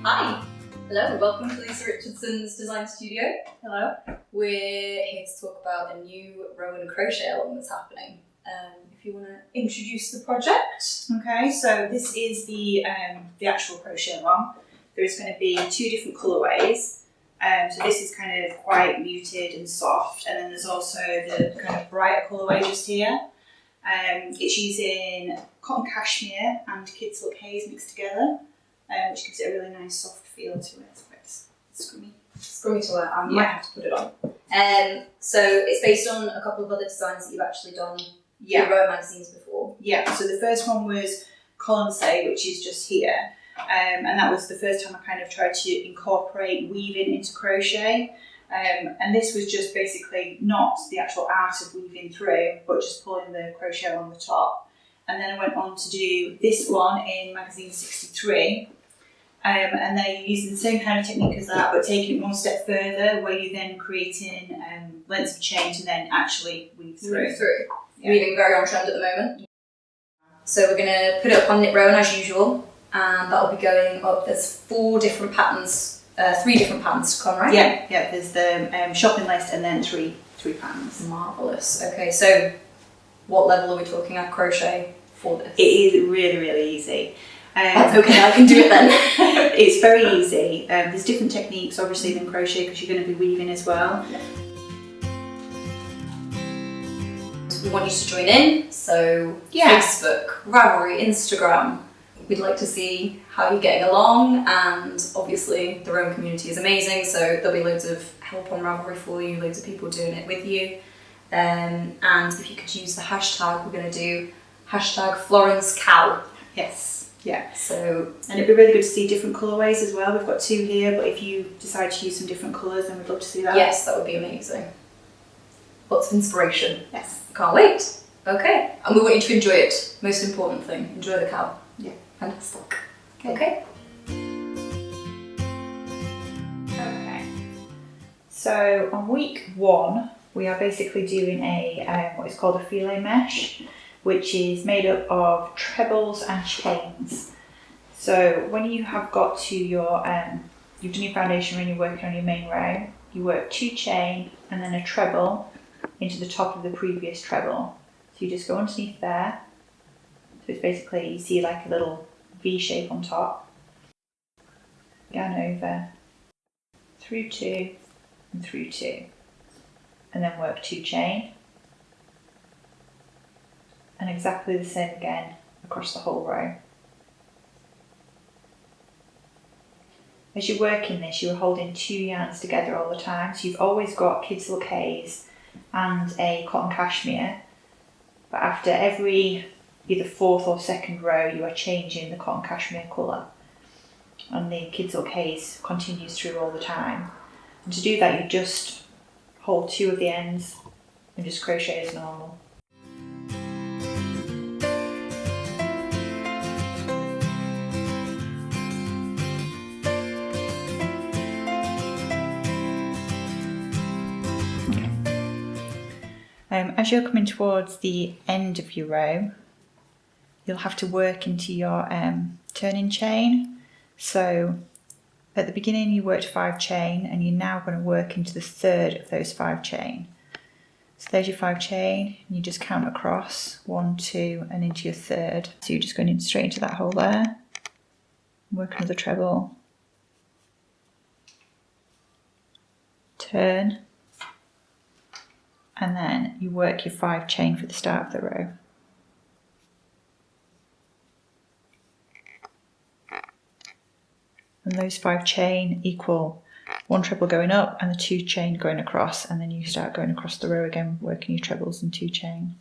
Hi! Hello, welcome to Lisa Richardsons Design Studio. Hello. We're here to talk about a new Rowan Crochet Along that's happening. If you want to introduce the project. Okay, so this is the actual crochet along. There's going to be two different colourways. So this is kind of quite muted and soft, and then there's also the kind of brighter colourway just here. It's using cotton cashmere and Kids Look Haze mixed together, which gives it a really nice soft feel to it. It's quite scrummy. Scrummy to wear. I might have to put it on. So it's based on a couple of other designs that you've actually done in Rowan magazines before. Yeah, so the first one was Colonsay, which is just here. And that was the first time I kind of tried to incorporate weaving into crochet. And this was just basically not the actual art of weaving through, but just pulling the crochet along the top. And then I went on to do this one in magazine 63. And they're using the same kind of technique as that, but taking it one step further, where you're then creating lengths of chain to then actually weave through. Yeah. Weaving very on trend at the moment. So we're going to put it up on Knit Rowan as usual, and that'll be going up. There's 4 different patterns, 3 different patterns to come, right? Yeah. There's the shopping list and then three patterns. Marvellous. Okay, so what level are we talking at crochet for this? It is really, really easy. That's okay, I can do it then. It's very easy. There's different techniques obviously than crochet because you're going to be weaving as well. We want you to join in, so Facebook, Ravelry, Instagram. We'd like to see how you're getting along, and obviously the Rowan community is amazing, so there'll be loads of help on Ravelry for you, loads of people doing it with you. And if you could use the hashtag, we're going to do hashtag Florence Cow. Yes. Yeah. So, and it'd be really good to see different colourways as well. We've got 2 here, but if you decide to use some different colours, then we'd love to see that. Yes, that would be amazing. Lots of inspiration. Yes. Can't wait. Okay. And we want you to enjoy it. Most important thing, enjoy the cow. Yeah. Fantastic. Okay. Okay. So on week 1, we are basically doing a what is called a filet mesh, which is made up of trebles and chains. So when you have got to your, you've done your foundation and you're working on your main row, you work 2 chain and then a treble into the top of the previous treble. So you just go underneath there. So it's basically, you see like a little V shape on top. Yarn over, through 2 and through 2. And then work 2 chain. And exactly the same again across the whole row. As you're working this, you're holding 2 yarns together all the time. So you've always got Kids Look Haze and a cotton cashmere. But after every either 4th or 2nd row, you are changing the cotton cashmere colour. And the Kids Look Haze continues through all the time. And to do that, you just hold 2 of the ends and just crochet as normal. As you're coming towards the end of your row, you'll have to work into your turning chain. So at the beginning you worked 5 chain and you're now going to work into the 3rd of those 5 chain. So there's your 5 chain, and you just count across 1, 2 and into your 3rd. So you're just going straight into that hole there, work another treble, turn, and then you work your 5 chain for the start of the row. And those 5 chain equal 1 treble going up and the 2 chain going across, and then you start going across the row again, working your trebles and 2 chain.